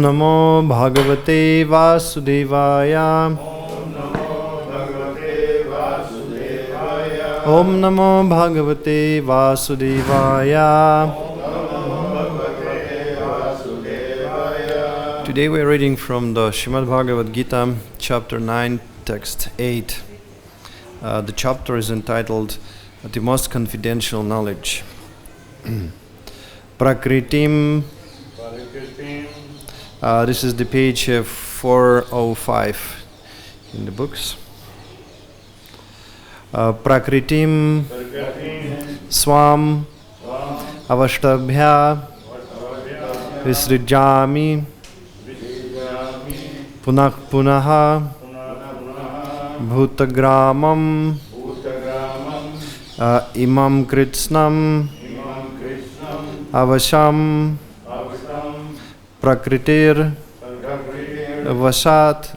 Namo Bhagavate Vasudevaya. Om Namo Bhagavate Vasudevaya. Today we are reading from the Srimad Bhagavad-Gita, chapter 9, text 8. The chapter is entitled The Most Confidential Knowledge. Prakritim. This is the page 405 in the books. Prakritim swam avashtabhya visrijami punaha bhutagramam imam kritsnam avasham prakritir vasat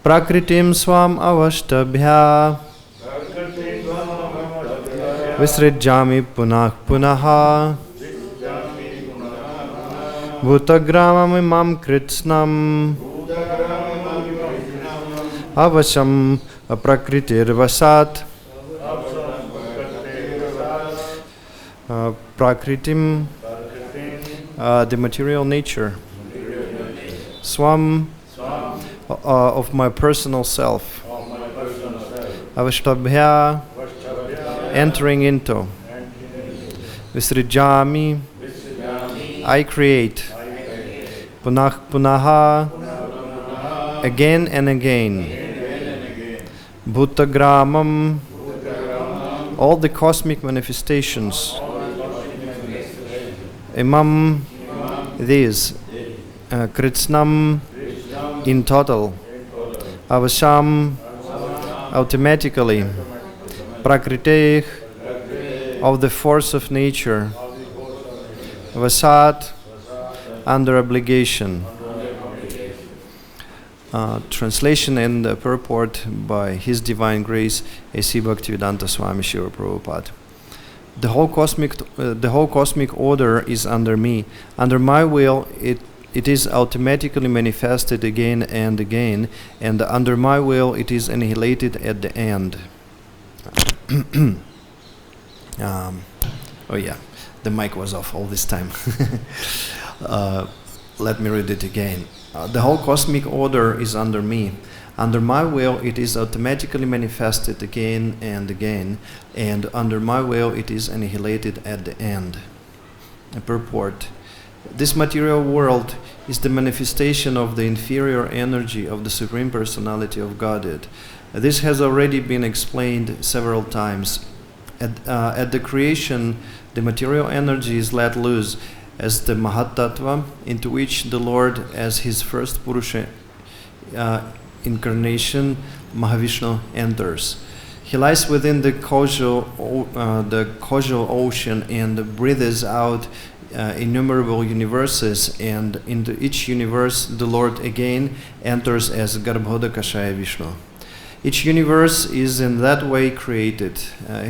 prakritim swam avashtabhya visrijami punaha bhutagramam imam kritsnam avasham prakritir vasat prakritim, the material nature, swam, of my personal self, avashtabhya, entering into, visrijami, I create, punaha, again and again, bhutagramam, all the cosmic manifestations, imam, these, kritsnam, in total, avasham, automatically, prakriteh, of the force of nature, vasat, under obligation. Translation and purport by His Divine Grace, A.C. Bhakti-Vedanta Swami Shiva Prabhupada. The whole cosmic order is under me. Under my will, it is automatically manifested again and again, and under my will, it is annihilated at the end. Oh yeah, the mic was off all this time. Let me read it again. The whole cosmic order is under me. Under my will, it is automatically manifested again and again, and under my will, it is annihilated at the end. A purport. This material world is the manifestation of the inferior energy of the Supreme Personality of Godhead. This has already been explained several times. At the creation, the material energy is let loose as the Mahatattva, into which the Lord, as his first Purusha incarnation, Mahavishnu, enters. He lies within the causal ocean and breathes out innumerable universes, and into each universe the Lord again enters as Garbhodakashaya Vishnu. Each universe is in that way created.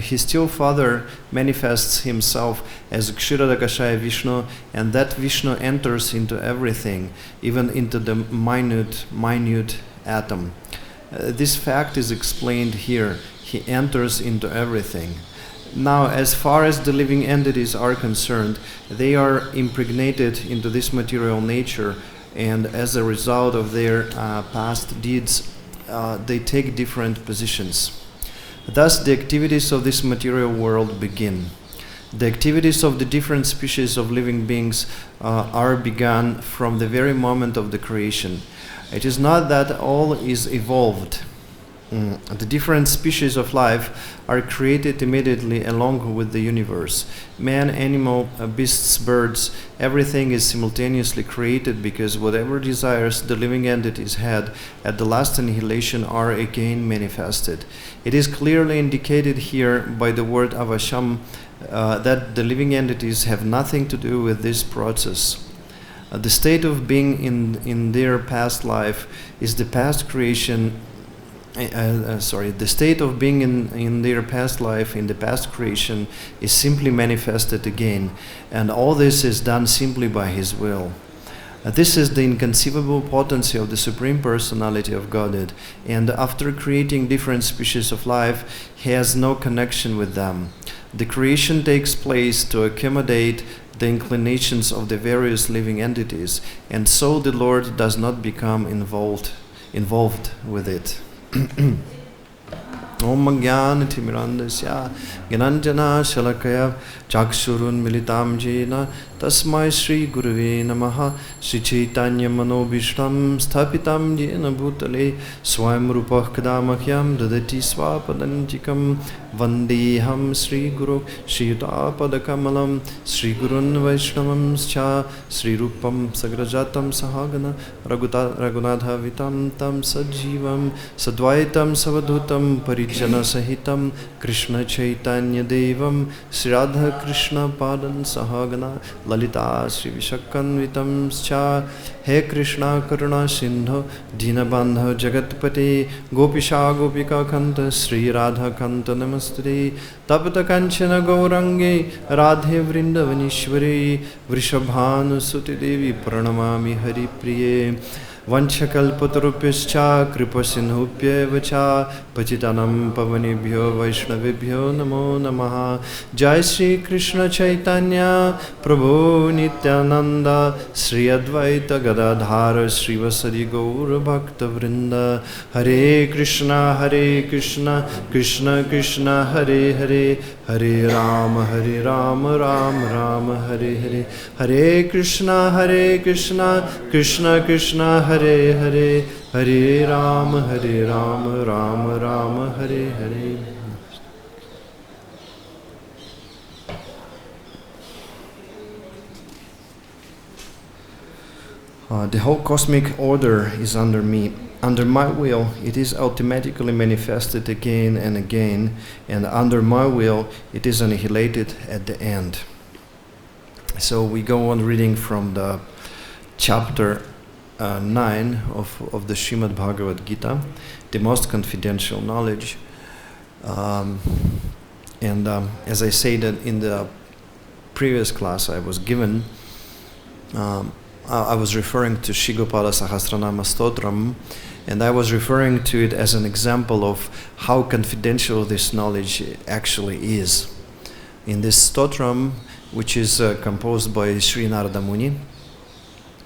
He still further manifests himself as Kshirodakashaya Vishnu, and that Vishnu enters into everything, even into the minute atom. This fact is explained here. He enters into everything. Now, as far as the living entities are concerned, they are impregnated into this material nature, and as a result of their past deeds, they take different positions. Thus, the activities of this material world begin. The activities of the different species of living beings are begun from the very moment of the creation. It is not that all is evolved. The different species of life are created immediately along with the universe. Man, animal, beasts, birds, everything is simultaneously created, because whatever desires the living entities had at the last annihilation are again manifested. It is clearly indicated here by the word avasham that the living entities have nothing to do with this process. The state of being in their past life is the past creation. The state of being in their past life, in the past creation, is simply manifested again, and all this is done simply by His will. This is the inconceivable potency of the Supreme Personality of Godhead, and after creating different species of life, he has no connection with them. The creation takes place to accommodate the inclinations of the various living entities, and so the Lord does not become involved with it. Om Jnana Timirandasya Gyananjana Shalakaya Chakshurun Militam Jena Tasmai Sri Gurave Namaha Sri Chaitanya Manobhishtam Sthapitam Jena Bhutale Swayam Rupah Kadamakyam Dadati Swapadantikam Vandeham Sri Guru Sri Yudapadakamalam Sri Gurun Vaishnavam Scha Sri Rupam Sagrajatam Sahagana Raghunatha Vitam Tam Sajivam Sadvaitam Savadhutam Parijana Sahitam Krishna Chaitanya Devam Sri Radha Krishna Padan Sahagana Lalita Sri Vishakanvitam Scha He Krishna Karuna Sindhu Dinabandha Jagatpate Gopisha Gopika Kanta Sri Radha Kanta Namaste Tapata Kanchana Gaurange Radhe Vrindavanishwari Vrishabhanu Suti Devi Pranamami Hari Priye Vanchakalpatarupyascha Kripasinhupyevacha Pachitanam Pavanebhyo Vaishnavibhyo Namo Namaha Jai Sri Krishna Chaitanya Prabhu Nityananda Sri Advaita Gadadhara Sri Vasadi Gaura Bhakta Vrinda Hare Krishna Krishna Krishna Hare Hare Hare Rama Rama Rama Hare Hare Hare Krishna Krishna Krishna Hare Hare Hare Rama Rama Rama Hare Hare. The whole cosmic order is under me. Under my will, it is automatically manifested again and again, and under my will, it is annihilated at the end. So we go on reading from the chapter 9 of the Srimad Bhagavad-Gita, the most confidential knowledge. As I said in the previous class I was given, I was referring to Shri Gopala Sahasranama Stotram, and I was referring to it as an example of how confidential this knowledge actually is. In this stotram, which is composed by Sri Narada Muni,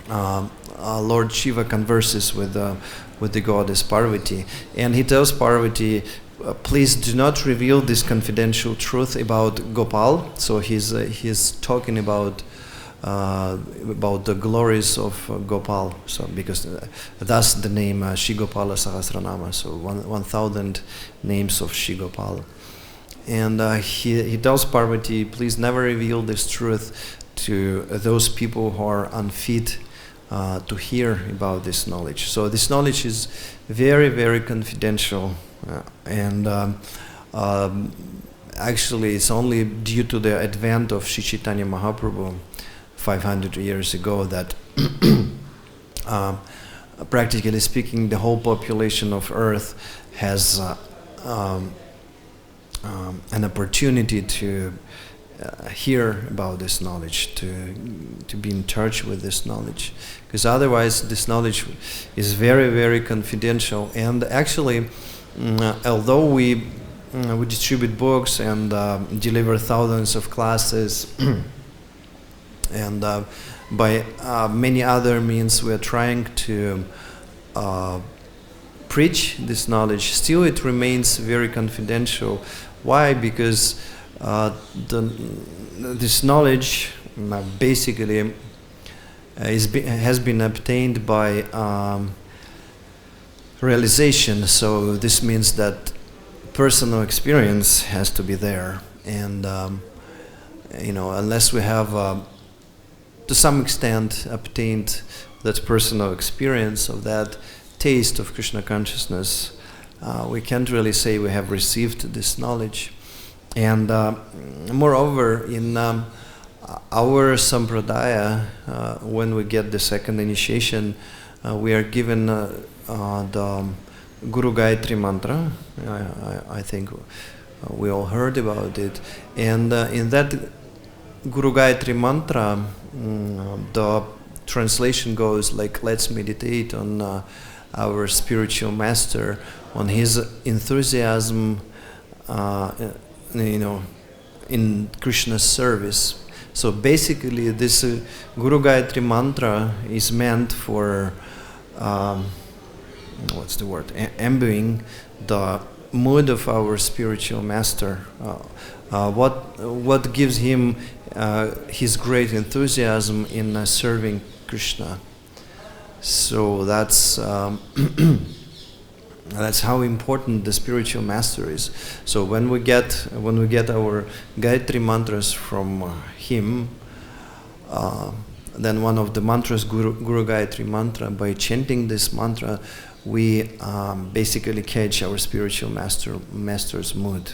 Lord Shiva converses with the goddess Parvati, and he tells Parvati, please do not reveal this confidential truth about Gopal. So he's talking about the glories of Gopal. So because thus the name Shri Gopala Sahasranama. So 1,000 names of Shri Gopal. And he tells Parvati, please never reveal this truth to those people who are unfit to hear about this knowledge. So this knowledge is very, very confidential, actually it's only due to the advent of Sri Chaitanya Mahaprabhu 500 years ago that practically speaking the whole population of earth has an opportunity to hear about this knowledge, to be in touch with this knowledge, because otherwise this knowledge is very, very confidential. And actually, although we distribute books and deliver thousands of classes, and by many other means we are trying to preach this knowledge, still it remains very confidential. Why? Because this knowledge basically has been obtained by realization. So this means that personal experience has to be there, and unless we have to some extent obtained that personal experience of that taste of Krishna consciousness, we can't really say we have received this knowledge. And moreover, in our sampradaya, when we get the second initiation, we are given the Guru Gayatri mantra. I think we all heard about it. And in that Guru Gayatri mantra, the translation goes like, let's meditate on our spiritual master, on his enthusiasm, in Krishna's service. So basically, this Guru Gayatri mantra is meant for imbuing the mood of our spiritual master. What gives him his great enthusiasm in serving Krishna. So that's that's how important the spiritual master is. So when we get our Gayatri mantras from him, then one of the mantras, Guru Gayatri mantra, by chanting this mantra, we basically catch our spiritual master's mood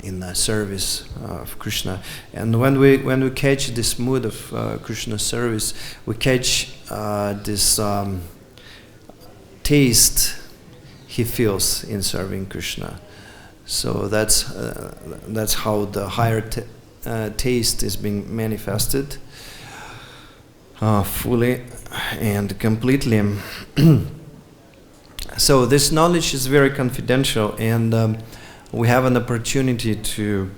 in the service of Krishna. And when we catch this mood of Krishna's service, we catch this taste he feels in serving Krishna. So that's how the higher taste is being manifested fully and completely. So this knowledge is very confidential, and we have an opportunity to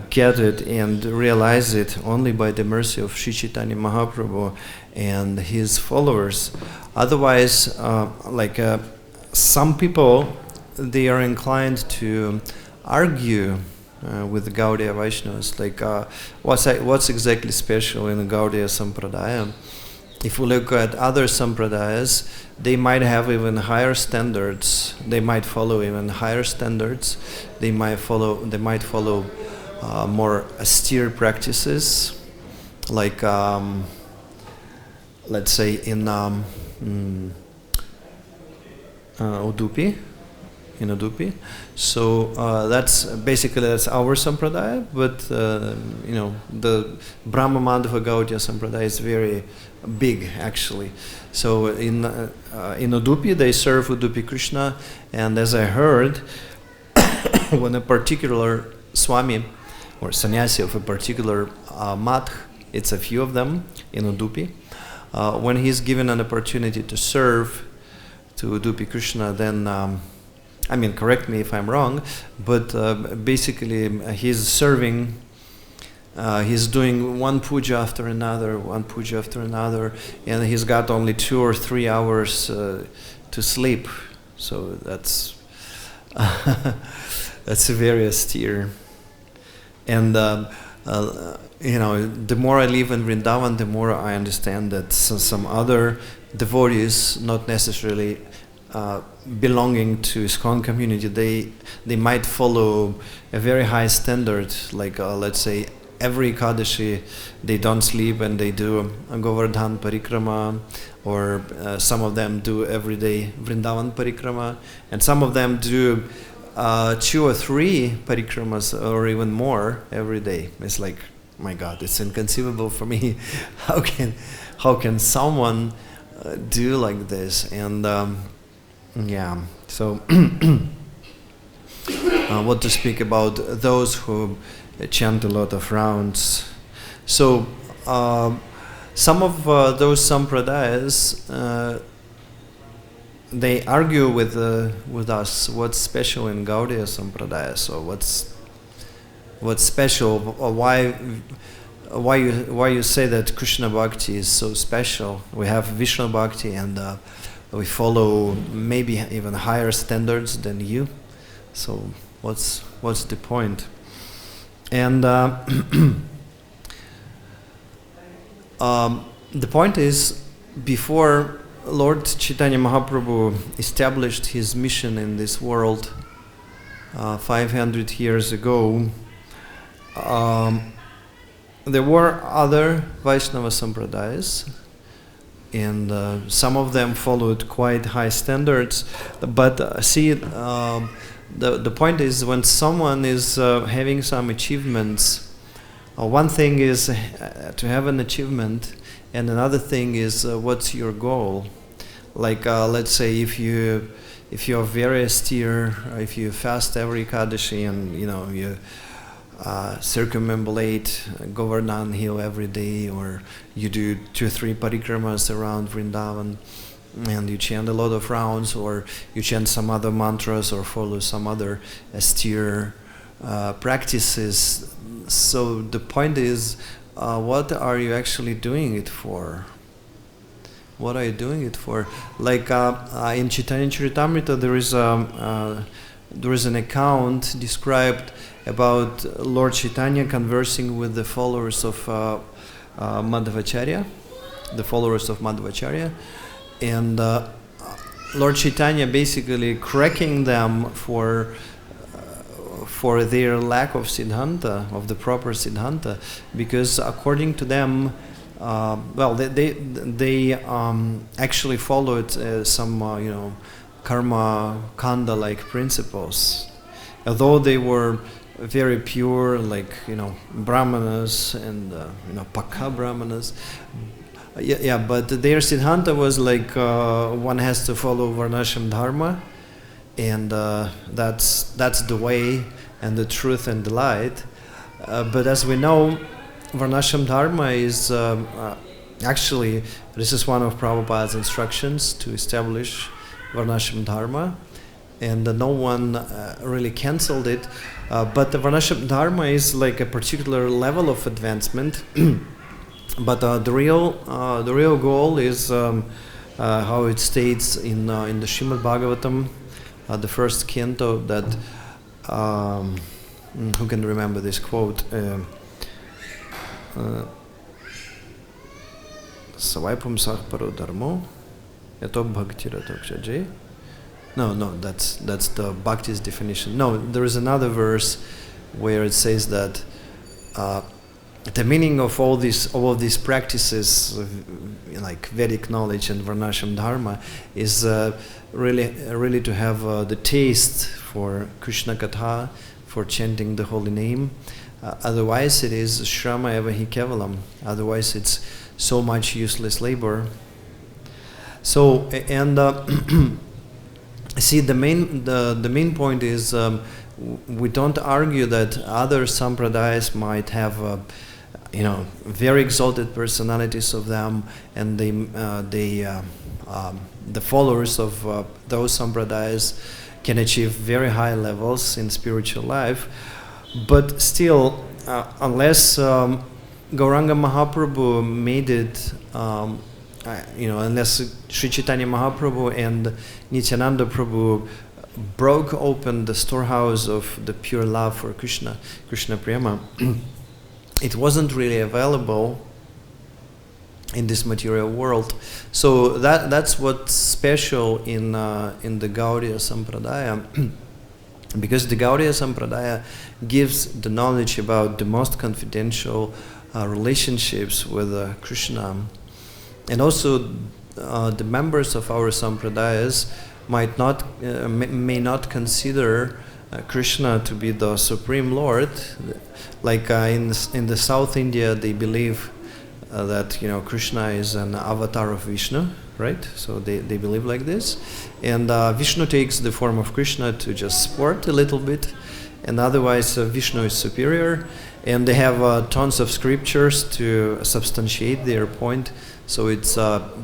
get it and realize it only by the mercy of Sri Chaitanya Mahaprabhu and his followers. Otherwise, some people, they are inclined to argue with the Gaudiya Vaishnavas, like what's exactly special in the Gaudiya Sampradaya. If we look at other Sampradayas, they might have even higher standards. They might follow even higher standards. They might follow more austere practices, like let's say in Udupi. In Udupi, so that's our sampradaya. But the Brahma Madhava Gaudiya sampradaya is very big, actually. So in Udupi, they serve Udupi Krishna, and as I heard, when a particular Swami or sannyasi of a particular math, it's a few of them in Udupi, when he's given an opportunity to serve to Udupi Krishna, then correct me if I'm wrong, but basically he's serving, he's doing one puja after another, and he's got only 2 or 3 hours to sleep. So that's that's very austere. And the more I live in Vrindavan, the more I understand that some other devotees, not necessarily belonging to ISKCON community, they might follow a very high standard, like let's say every Ekadashi they don't sleep and they do Govardhan Parikrama, or some of them do everyday Vrindavan Parikrama, and some of them do 2 or 3 parikramas or even more every day. It's like, my God, it's inconceivable for me. How can someone do like this? And so what to speak about those who chant a lot of rounds. So some of those sampradayas, they argue with us what's special in Gaudiya Sampradaya. So what's special, or why you say that Krishna Bhakti is so special? We have Vishnu Bhakti, and we follow maybe even higher standards than you. So what's the point? And the point is, before Lord Chaitanya Mahaprabhu established his mission in this world 500 years ago, there were other Vaishnava Sampradayas, and some of them followed quite high standards. But the point is, when someone is having some achievements, one thing is to have an achievement, and another thing is what's your goal. Like let's say if you are very austere, if you fast every Ekadashi, and circumambulate Govardhan Hill every day, or you do 2 or 3 parikramas around Vrindavan, and you chant a lot of rounds, or you chant some other mantras, or follow some other austere practices. So the point is, what are you actually doing it for? What are you doing it for? Like in Chaitanya Charitamrita, there is an account described about Lord Chaitanya conversing with the followers of Madhvacharya, and Lord Chaitanya basically cracking them for their lack of siddhanta, of the proper siddhanta, because according to them, they actually followed some karma kanda like principles, although they were very pure, like brahmanas and pakha brahmanas. But their siddhanta was like one has to follow varnashram dharma, and that's the way and the truth and the light. But as we know, varnashram dharma is actually, this is one of Prabhupada's instructions to establish varnashram dharma, and no one really cancelled it. But the varnashram dharma is like a particular level of advancement. But the real goal is how it states in the Srimad Bhagavatam, the first canto, that who can remember this quote? Savaipum sah paro dharmo yato bhakti ratokshajay. No, that's the bhakti's definition. No, there is another verse where it says that the meaning of all of these practices, like Vedic knowledge and varnashram dharma, is really to have the taste for Krishna Katha, for chanting the holy name. Otherwise, it is shrama eva hi kevalam. Otherwise, it's so much useless labor. So, and see, the main point is we don't argue that other sampradayas might have very exalted personalities of them, and the followers of those sampradayas can achieve very high levels in spiritual life. But still, unless Gauranga Mahaprabhu made it, unless Sri Chaitanya Mahaprabhu and Nityananda Prabhu broke open the storehouse of the pure love for Krishna Prema, it wasn't really available in this material world. So that's what's special in the Gaudiya Sampradaya, because the Gaudiya Sampradaya gives the knowledge about the most confidential relationships with Krishna. And also the members of our Sampradayas may not consider Krishna to be the Supreme Lord. Like in the South India, they believe that Krishna is an avatar of Vishnu, right? So they believe like this, and Vishnu takes the form of Krishna to just sport a little bit, and otherwise Vishnu is superior, and they have tons of scriptures to substantiate their point. So it's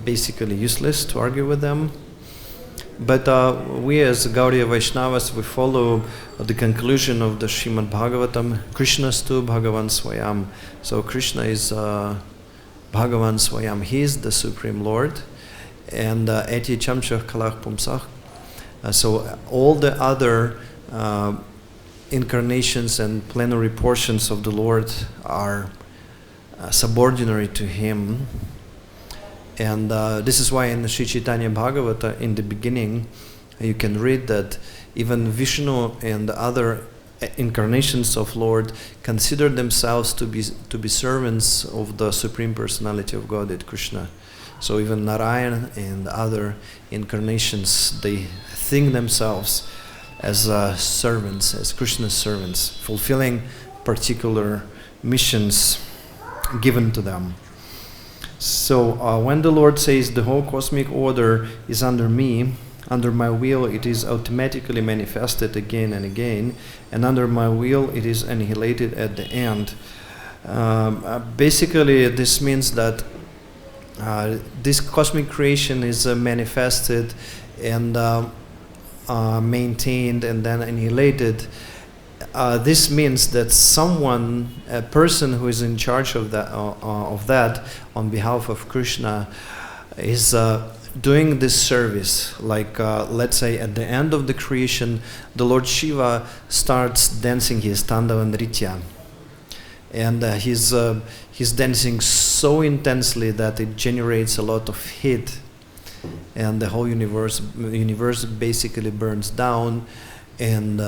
basically useless to argue with them. But we as Gaudiya Vaishnavas, we follow the conclusion of the Srimad Bhagavatam, Krishnastu Bhagavan Swayam. So Krishna is Bhagavan Swayam, he is the Supreme Lord. And Eti Chamchah Kalach Pumsach. So all the other incarnations and plenary portions of the Lord are subordinate to him. And this is why in the Sri Chaitanya Bhagavata, in the beginning, you can read that even Vishnu and the other incarnations of Lord consider themselves to be servants of the Supreme Personality of Godhead, Krishna. So even Narayan and other incarnations, they think themselves as servants, as Krishna's servants, fulfilling particular missions given to them. So when the Lord says the whole cosmic order is under me, Under my will it is automatically manifested again and again, and under my will it is annihilated at the end. Basically, this means that this cosmic creation is manifested and maintained and then annihilated. This means that someone, a person who is in charge of that on behalf of Krishna, is doing this service. Like let's say at the end of the creation, the Lord Shiva starts dancing his Tandava Nritya, and he's dancing so intensely that it generates a lot of heat, and the whole universe basically burns down, and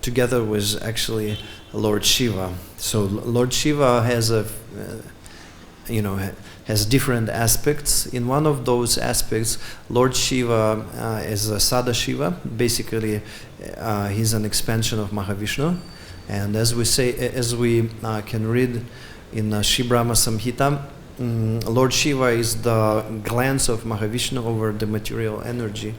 together with actually Lord Shiva. So Lord Shiva has has different aspects. In one of those aspects, Lord Shiva is a Sadashiva. Basically, he's an expansion of Mahavishnu. And as we can read in Shri Brahma Samhita, Lord Shiva is the glance of Mahavishnu over the material energy.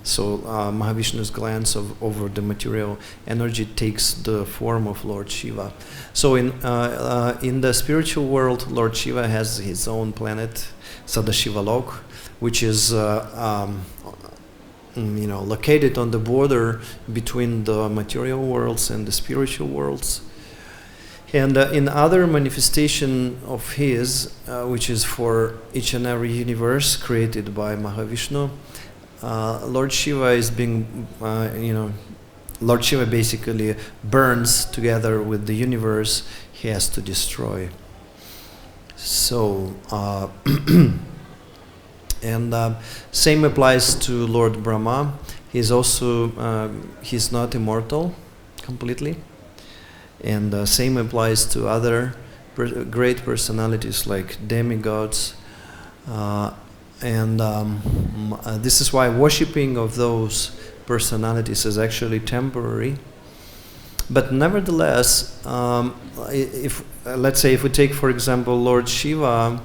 So Mahavishnu's glance over the material energy takes the form of Lord Shiva. So in the spiritual world, Lord Shiva has his own planet, Sadashivalok, which is located on the border between the material worlds and the spiritual worlds. And in other manifestation of his, which is for each and every universe created by Mahavishnu, Lord Shiva is being, Lord Shiva basically burns together with the universe he has to destroy. So, and same applies to Lord Brahma. He's also, he's not immortal completely. And same applies to other great personalities like demigods. And this is why worshipping of those personalities is actually temporary. But nevertheless, let's say if we take, for example, Lord Shiva,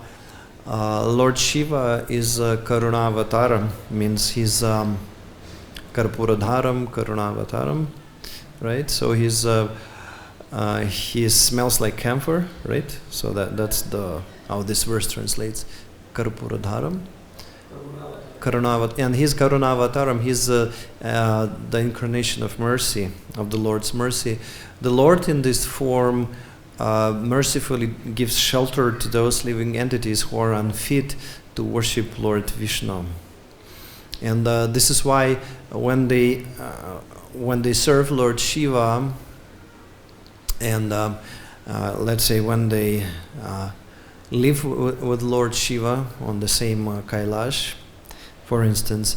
Lord Shiva is Karunavataram, means he's Karpuradharam, Karunavataram, right? So he's he smells like camphor, right? So that's how this verse translates, Karpuradharam. And his Karunavataram, he's the incarnation of mercy, of the Lord's mercy. The Lord in this form mercifully gives shelter to those living entities who are unfit to worship Lord Vishnu. And this is why when they serve Lord Shiva, and let's say when they live with Lord Shiva on the same Kailash, for instance,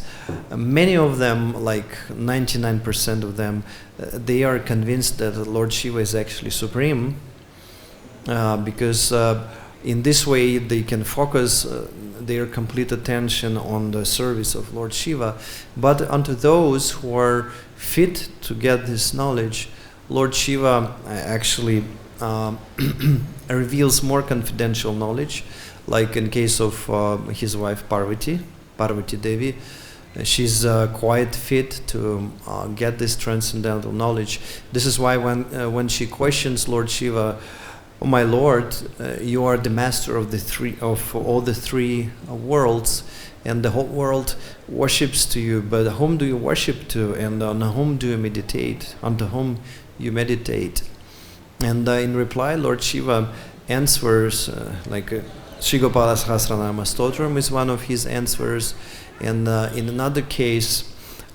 many of them, like 99% of them, they are convinced that Lord Shiva is actually supreme, because in this way they can focus their complete attention on the service of Lord Shiva. But unto those who are fit to get this knowledge, Lord Shiva actually reveals more confidential knowledge, like in case of his wife Parvati Devi. She's quite fit to get this transcendental knowledge. This is why when she questions Lord Shiva, "Oh my Lord, you are the master of all the three worlds, and the whole world worships to you. But whom do you worship to, and on whom do you meditate? Unto whom you meditate?" And in reply, Lord Shiva answers like Sri Gopala Sahasranama Stotram is one of his answers. And in another case,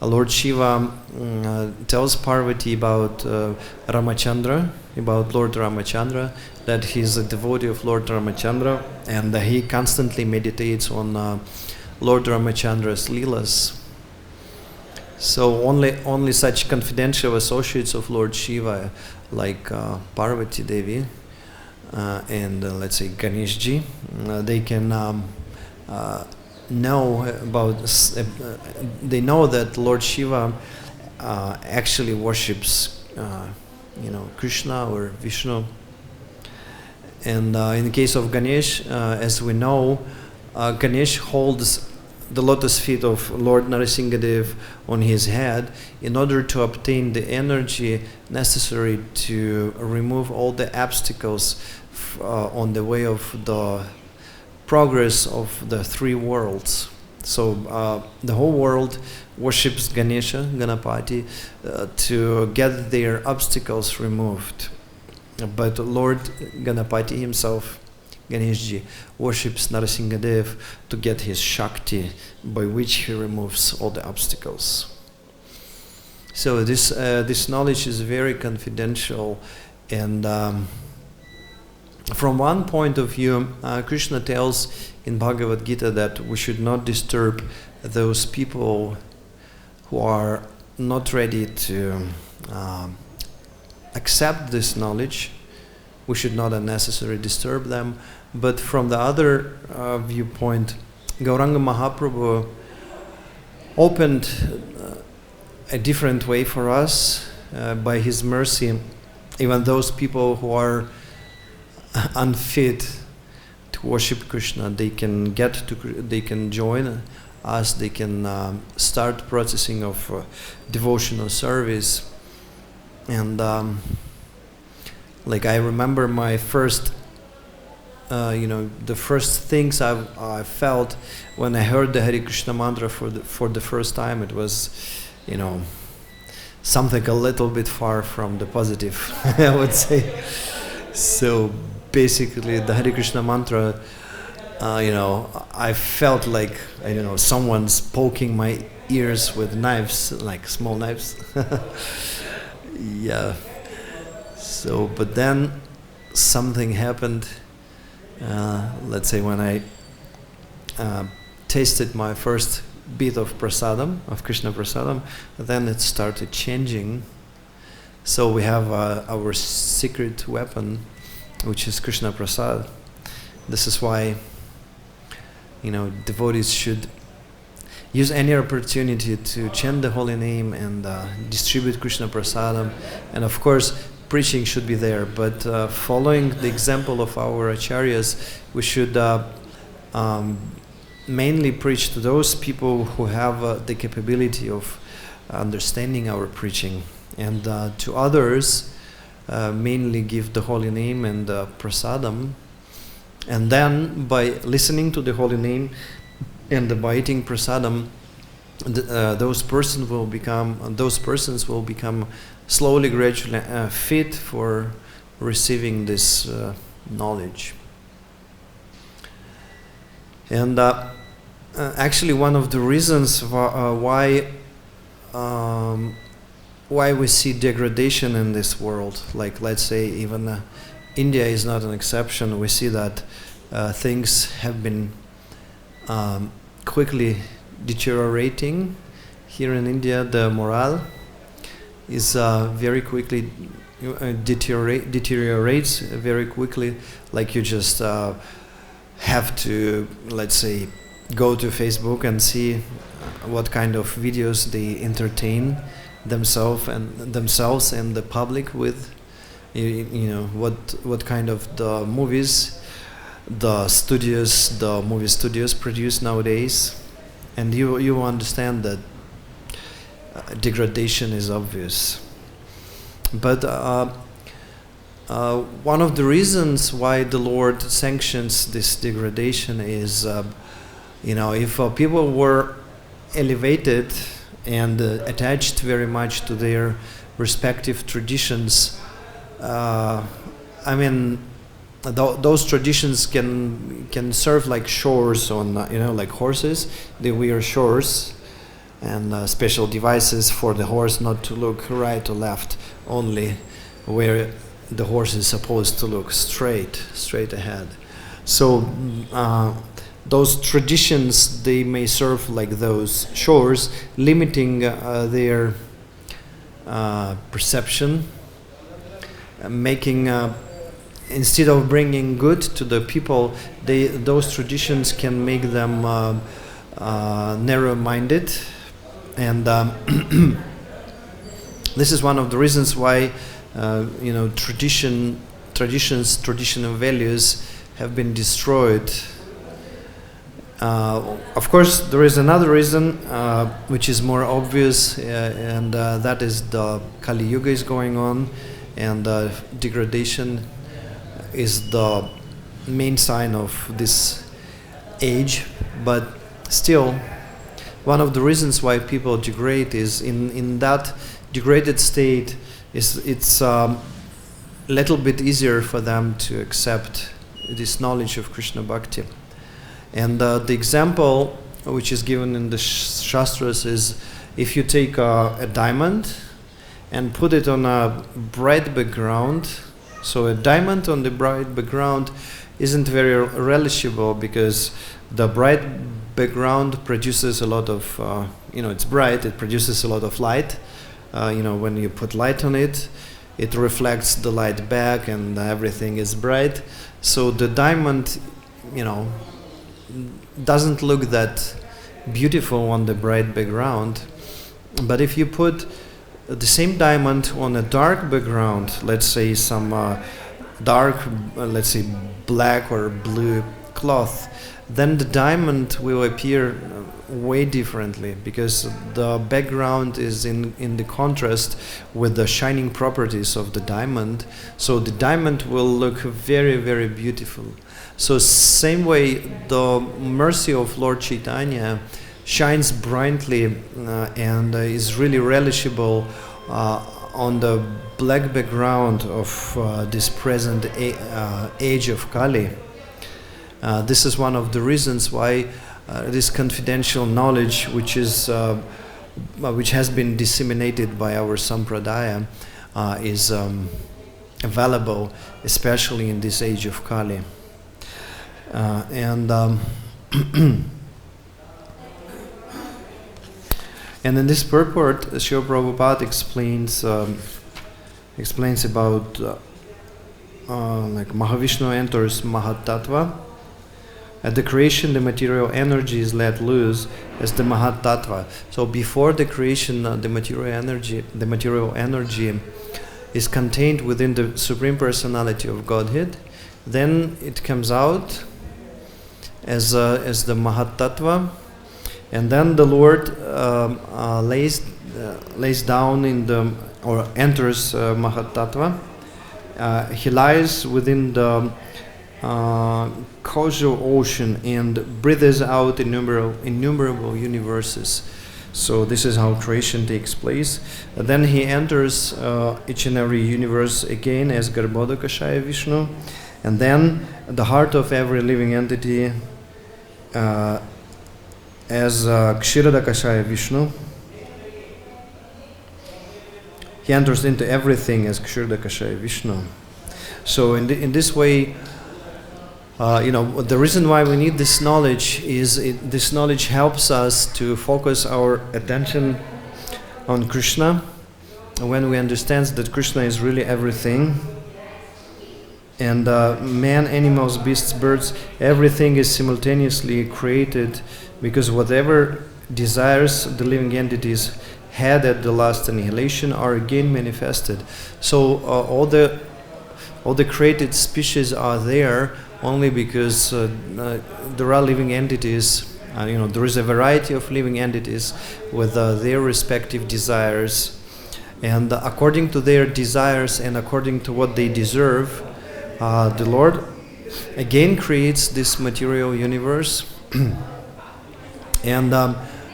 Lord Shiva tells Parvati about Ramachandra, about Lord Ramachandra, that he's a devotee of Lord Ramachandra, and he constantly meditates on Lord Ramachandra's leelas. So only such confidential associates of Lord Shiva, like Parvati Devi and let's say Ganeshji, they can know about. They know that Lord Shiva actually worships, Krishna or Vishnu. And in the case of Ganesh, as we know, Ganesh holds the lotus feet of Lord Narasimhadev on his head in order to obtain the energy necessary to remove all the obstacles on the way of the progress of the three worlds. So the whole world worships Ganesha, Ganapati, to get their obstacles removed. But Lord Ganapati himself, Ganeshji, worships Narasimhadev to get his Shakti, by which he removes all the obstacles. So this knowledge is very confidential, and from one point of view, Krishna tells in Bhagavad-Gita that we should not disturb those people who are not ready to accept this knowledge. We should not unnecessarily disturb them. But from the other viewpoint, Gauranga Mahaprabhu opened a different way for us by his mercy. Even those people who are unfit to worship Krishna, they can join us. They can start processing of devotional service. And like I remember my first. The first things I felt when I heard the Hare Krishna mantra for the first time, it was, something a little bit far from the positive, I would say. So basically, the Hare Krishna mantra, I felt like someone's poking my ears with knives, like small knives. Yeah. So, but then something happened. Let's say when I tasted my first bit of prasadam, of Krishna prasadam, then it started changing. So we have our secret weapon, which is Krishna prasad. This is why, devotees should use any opportunity to chant the holy name and distribute Krishna prasadam, and of course preaching should be there, but following the example of our acharyas, we should mainly preach to those people who have the capability of understanding our preaching, and to others mainly give the holy name and prasadam, and then by listening to the holy name and by eating prasadam, those persons will become slowly, gradually fit for receiving this knowledge. And actually, one of the reasons why we see degradation in this world, like let's say even India is not an exception. We see that things have been quickly deteriorating. Here in India, the morale is very quickly deteriorates very quickly. Like you just have to, let's say, go to Facebook and see what kind of videos they entertain themselves and the public with. What kind of the movies the movie studios produce nowadays, and you understand that degradation is obvious. But one of the reasons why the Lord sanctions this degradation is, if people were elevated and attached very much to their respective traditions, those traditions can serve like shores on, like horses. They wear shores and special devices for the horse not to look right or left, only where the horse is supposed to look straight ahead. So those traditions, they may serve like those shores, limiting their perception, making instead of bringing good to the people, those traditions can make them narrow-minded, and this is one of the reasons why traditional values have been destroyed Of course, there is another reason which is more obvious, and that is the Kali Yuga is going on, and degradation is the main sign of this age. But still, one of the reasons why people degrade is in that degraded state it's a little bit easier for them to accept this knowledge of Krishna Bhakti. And the example which is given in the Shastras is if you take a diamond and put it on a bright background. So a diamond on the bright background isn't very relishable because the bright background produces a lot of, it's bright, it produces a lot of light. When you put light on it, it reflects the light back and everything is bright. So the diamond, doesn't look that beautiful on the bright background. But if you put the same diamond on a dark background, let's say some dark, let's say black or blue cloth, then the diamond will appear way differently because the background is in the contrast with the shining properties of the diamond. So the diamond will look very, very beautiful. So same way, the mercy of Lord Chaitanya shines brightly and is really relishable on the black background of this present age of Kali. This is one of the reasons why this confidential knowledge, which has been disseminated by our sampradaya, is available, especially in this age of Kali. And in this purport, Srila Prabhupada explains about like Mahavishnu enters Mahatattva. At the creation, the material energy is let loose as the Mahatattva. So before the creation, the material energy is contained within the Supreme Personality of Godhead. Then it comes out as the Mahatattva, and then the Lord lays down or enters Mahatattva. He lies within the causal ocean and breathes out innumerable universes. So this is how creation takes place. Then he enters each and every universe again as Garbhodakashaya Vishnu, and then the heart of every living entity as Kshirodakashaya Vishnu. He enters into everything as Kshirodakashaya Vishnu. So in this way, the reason why we need this knowledge is this knowledge helps us to focus our attention on Krishna. When we understand that Krishna is really everything, and man, animals, beasts, birds, everything is simultaneously created, because whatever desires the living entities had at the last annihilation are again manifested. So all the created species are there only because there are living entities. There is a variety of living entities with their respective desires, and according to their desires and according to what they deserve, the Lord again creates this material universe. And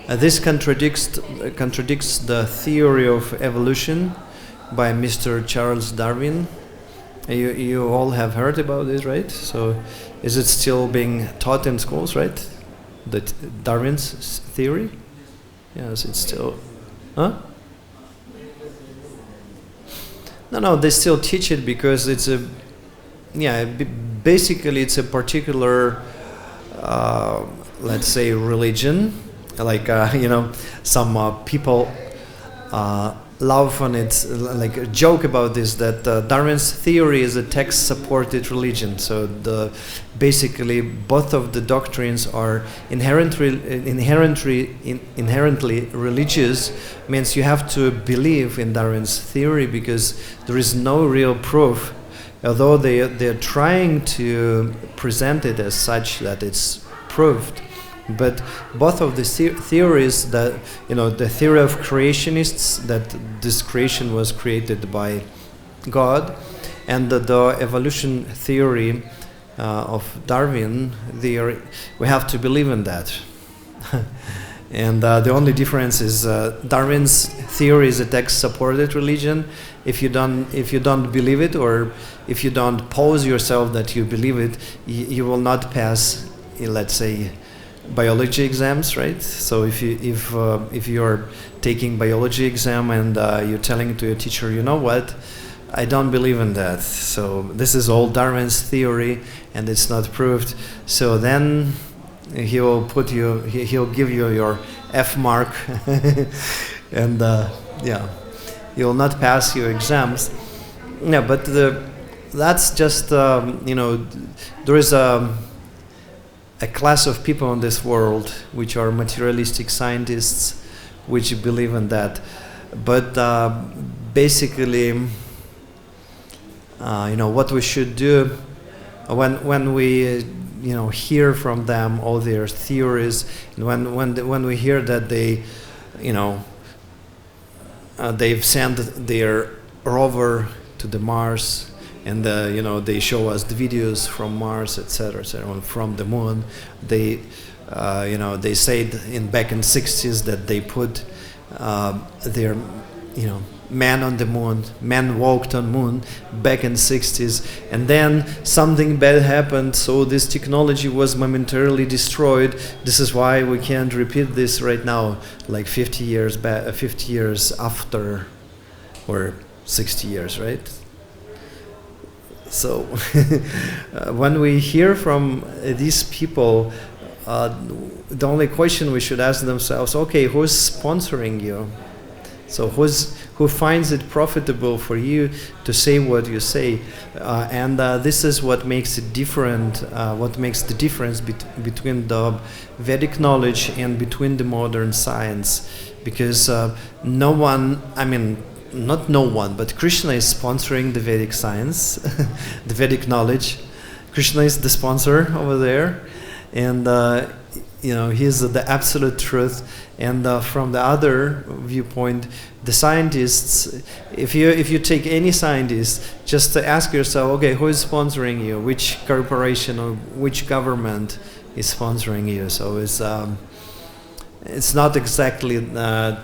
this contradicts the theory of evolution by Mr. Charles Darwin. You all have heard about this, right? So is it still being taught in schools, right? That Darwin's theory? Yes, it's still... Huh? No, they still teach it because it's a... basically it's a particular, let's say, religion. Like, some people laugh on it, like a joke about this, that Darwin's theory is a text-supported religion. So basically both of the doctrines are inherently religious. Means you have to believe in Darwin's theory because there is no real proof, although they're trying to present it as such that it's proved. But both of the theories, that the theory of creationists, that this creation was created by God, and the evolution theory of Darwin, we have to believe in that. And the only difference is Darwin's theory is a text-supported religion. If you don't believe it, or if you don't pose yourself that you believe it, you will not pass, let's say, biology exams, right? So if you're taking biology exam and you're telling to your teacher, you know what, I don't believe in that. So this is all Darwin's theory, and it's not proved. So then he'll give you your F mark, and you'll not pass your exams. Yeah, but that's just there is a class of people in this world which are materialistic scientists, which believe in that. But basically, what we should do when we hear from them all their theories, and when we hear that they they've sent their rover to the Mars, and they show us the videos from Mars, etc., from the moon. They said back in 60s that they put their man on the moon, man walked on moon back in 60s, and then something bad happened, so this technology was momentarily destroyed. This is why we can't repeat this right now, like 50 years after, or 60 years, right? So when we hear from these people, the only question we should ask themselves, okay, who's sponsoring you? So who finds it profitable for you to say what you say? And this is what makes it different, what makes the difference between the Vedic knowledge and between the modern science. Because not no one, but Krishna is sponsoring the Vedic science, the Vedic knowledge. Krishna is the sponsor over there, and he's the absolute truth. And from the other viewpoint, the scientists, if you take any scientist, just ask yourself, okay, who is sponsoring you? Which corporation or which government is sponsoring you? So it's not exactly the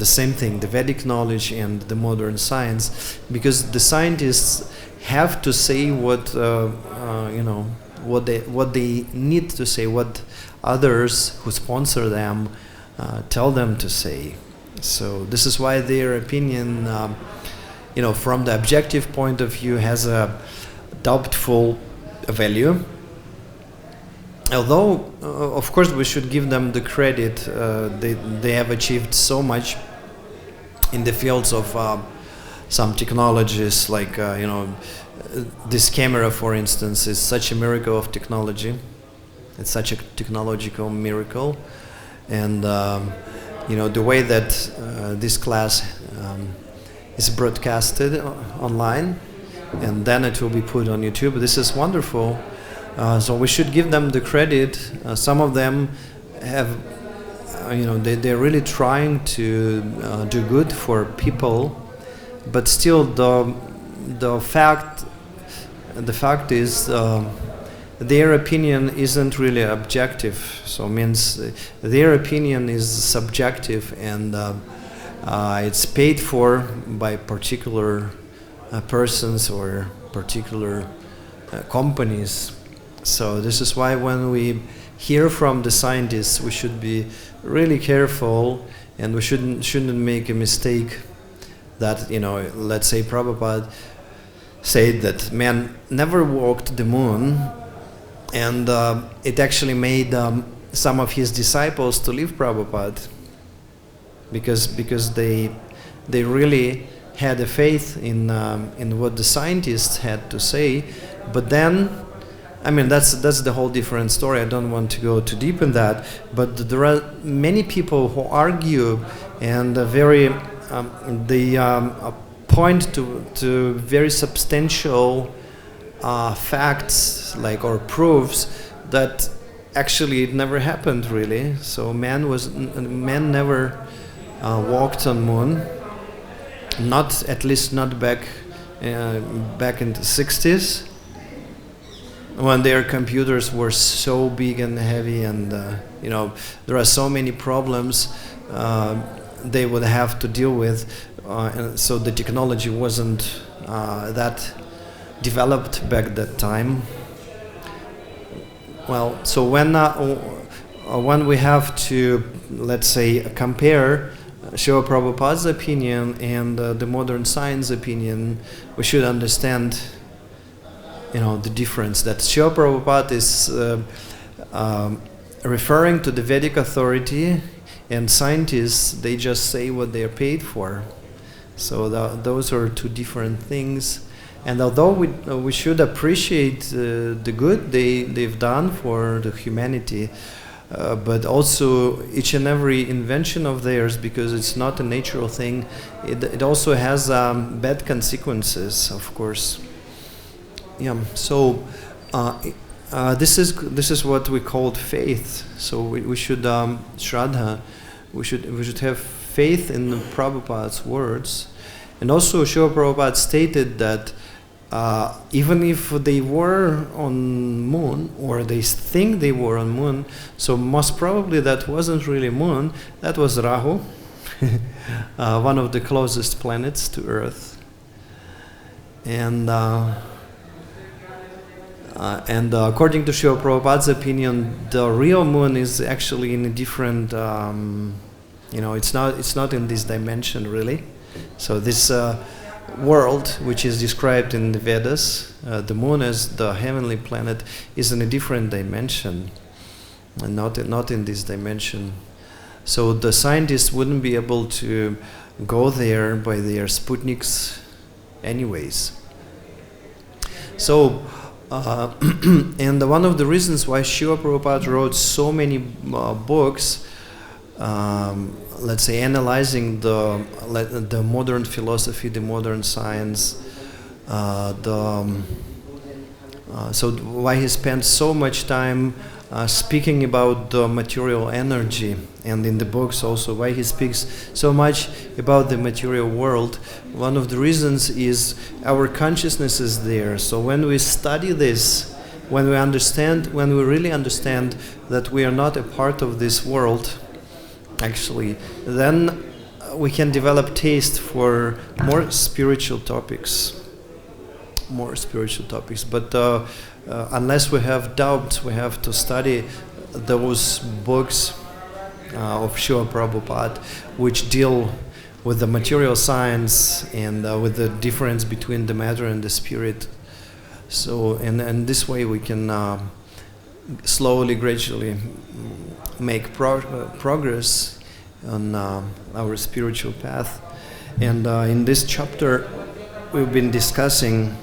same thing, the Vedic knowledge and the modern science, because the scientists have to say what they need to say, what others who sponsor them tell them to say. So this is why their opinion, from the objective point of view, has a doubtful value. Although, of course, we should give them the credit. They have achieved so much in the fields of some technologies, like this camera, for instance, is such a miracle of technology. It's such a technological miracle, and the way that this class is broadcasted online, and then it will be put on YouTube. This is wonderful. So we should give them the credit. Some of them have, they're really trying to do good for people, but still the fact is their opinion isn't really objective. So means their opinion is subjective, and it's paid for by particular persons or particular companies. So this is why when we hear from the scientists, we should be really careful, and we shouldn't make a mistake that, let's say Prabhupada said that man never walked the moon, and it actually made some of his disciples to leave Prabhupada because they really had a faith in what the scientists had to say. But then, that's the whole different story. I don't want to go too deep in that, but there are many people who argue and they point to very substantial facts, or proofs that actually it never happened really. So man never walked on moon. Not at least not back in the 60s, when their computers were so big and heavy, and there are so many problems they would have to deal with, and so the technology wasn't that developed back that time. Well, so when we have to, let's say, compare Srila Prabhupada's opinion and the modern science opinion, we should understand, the difference. That Srila Prabhupada is referring to the Vedic authority, and scientists, they just say what they are paid for. So those are two different things. And although we should appreciate the good they've done for the humanity, but also each and every invention of theirs, because it's not a natural thing, it also has bad consequences, of course. Yeah. So this is what we called faith. So we should Shraddha. We should have faith in Prabhupada's words, and also Srila Prabhupada stated that even if they were on moon, or they think they were on moon, so most probably that wasn't really moon, that was Rahu, one of the closest planets to Earth. And according to Srila Prabhupada's opinion, the real moon is actually in a different, it's not in this dimension really. So this world, which is described in the Vedas, the moon as the heavenly planet, is in a different dimension, and not in this dimension. So the scientists wouldn't be able to go there by their Sputniks anyways. So and one of the reasons why Srila Prabhupada wrote so many books, let's say, analyzing the modern philosophy, the modern science, so why he spent so much time speaking about the material energy, and in the books also why he speaks so much about the material world. One of the reasons is our consciousness is there. So when we study this, when we really understand that we are not a part of this world, actually, then we can develop taste for more spiritual topics. But unless we have doubts, we have to study those books of Srila Prabhupada, which deal with the material science and with the difference between the matter and the spirit. So, and this way we can slowly, gradually make progress on our spiritual path. And in this chapter, we've been discussing.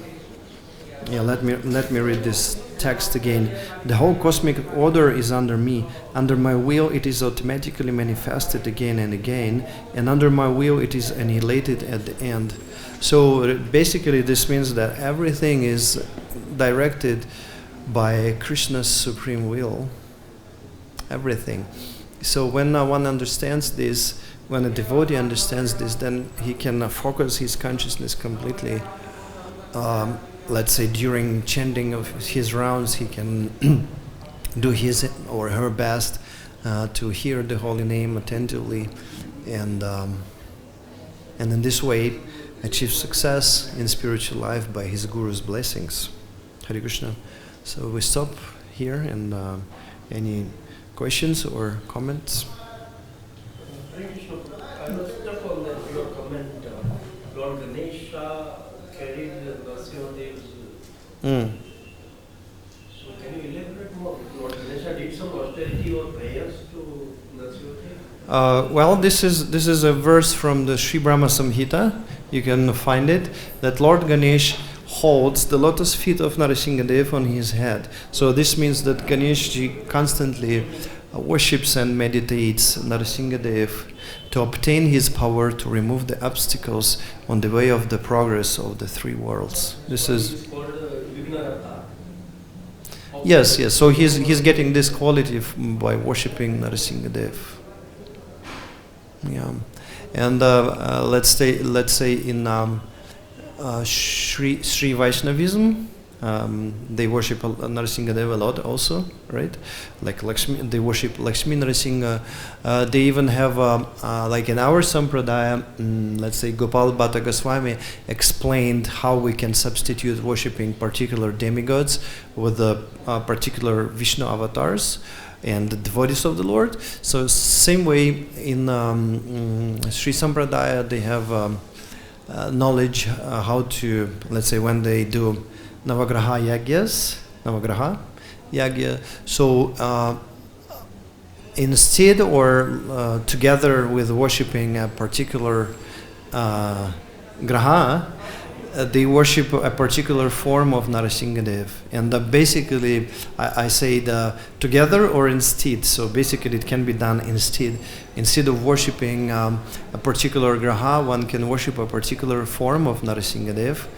Let me read this text again. The whole cosmic order is under me. Under my will, it is automatically manifested again and again, and under my will, it is annihilated at the end. So basically, this means that everything is directed by Krishna's supreme will. Everything. So when one understands this, when a devotee understands this, then he can focus his consciousness completely. Let's say during chanting of his rounds, he can do his or her best to hear the holy name attentively, and in this way achieve success in spiritual life by his guru's blessings. Hare Krishna. So we stop here, and any questions or comments? Hare Krishna. I was stuck on that your comment. Lord Ganesha carried Narasimhadev's. So can you elaborate more? Lord Ganesha did some austerity or prayers to Narasimhadev? Well, this is a verse from the Sri Brahma Samhita. You can find it, that Lord Ganesh holds the lotus feet of Narasimhadev on his head. So this means that Ganeshji constantly worships and meditates Narasimhadev to obtain his power to remove the obstacles on the way of the progress of the three worlds. This is called Vigna. Yes, yes. So he's getting this quality by worshiping Narasimhadev. Yeah, and let's say in Sri Vaishnavism, they worship Narasimhadev a lot also, right? Like Lakshmi, they worship Lakshmi Narasimha. They even have like in our sampradaya, let's say Gopal Bhatta Goswami explained how we can substitute worshipping particular demigods with the particular Vishnu avatars and the devotees of the Lord. So same way in Sri Sampradaya, they have knowledge how to, let's say, when they do Navagraha Yagya. So instead or together with worshipping a particular graha, they worship a particular form of Narasimhadev. And basically, I say the together or instead. So basically, it can be done instead. Instead of worshipping a particular graha, one can worship a particular form of Narasimhadev.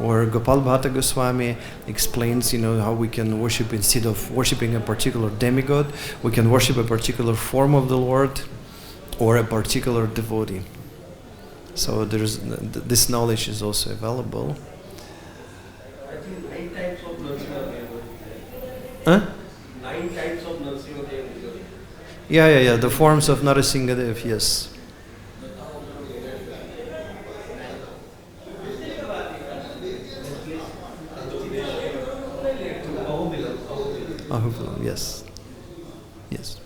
Or Gopal Bhatta Goswami explains, how we can worship instead of worshipping a particular demigod, we can worship a particular form of the Lord or a particular devotee. So there's this knowledge is also available. I think 9 types of Narasimha. Huh? 9 types of Narasimha. Yeah. The forms of Narasimhadev, yes. Ahubilam, yes. Yes.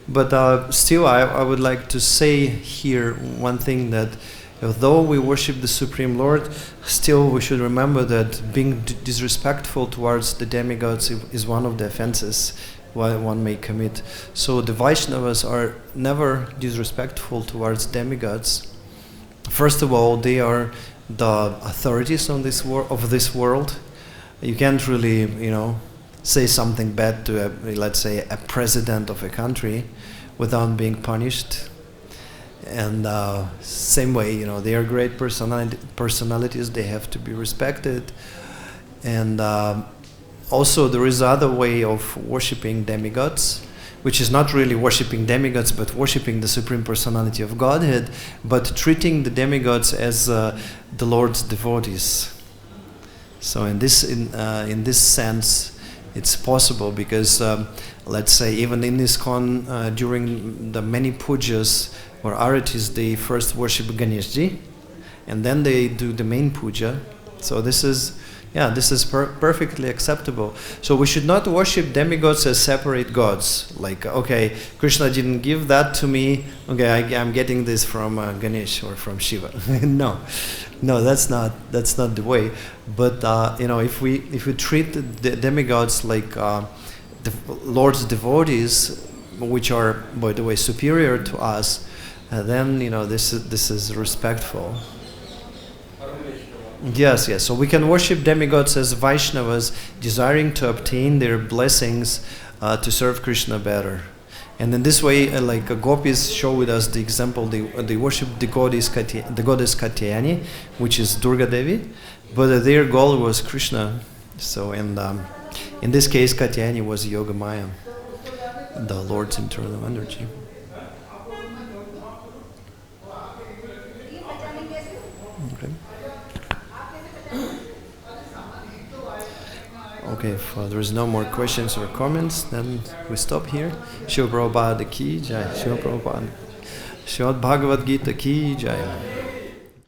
But still, I would like to say here one thing, that although we worship the Supreme Lord, still we should remember that being disrespectful towards the demigods is one of the offenses one may commit. So the Vaishnavas are never disrespectful towards demigods. First of all, they are the authorities on this of this world. You can't really, say something bad to let's say a president of a country without being punished. And same way, they are great personalities. They have to be respected. And also there is other way of worshipping demigods, which is not really worshipping demigods, but worshipping the Supreme Personality of Godhead, but treating the demigods as the Lord's devotees. So in this sense, it's possible, because let's say even in ISKCON, during the many pujas or aratis, they first worship Ganeshji, and then they do the main puja. So this is perfectly acceptable. So we should not worship demigods as separate gods. Like, okay, Krishna didn't give that to me. Okay, I'm getting this from Ganesh or from Shiva. No, that's not the way. But if we treat the demigods like the Lord's devotees, which are, by the way, superior to us, then this is respectful. Yes. So we can worship demigods as Vaishnavas, desiring to obtain their blessings to serve Krishna better. And in this way, like gopis showed us the example, they worship the goddess Katyayani, which is Durga Devi, but their goal was Krishna. So in this case, Katyayani was Yogamaya, the Lord's internal energy. Okay, if there is no more questions or comments, then we stop here. Shri Prabhupada ki jai. Shri Prabhupada. Shri Bhagavad-Gita ki jai.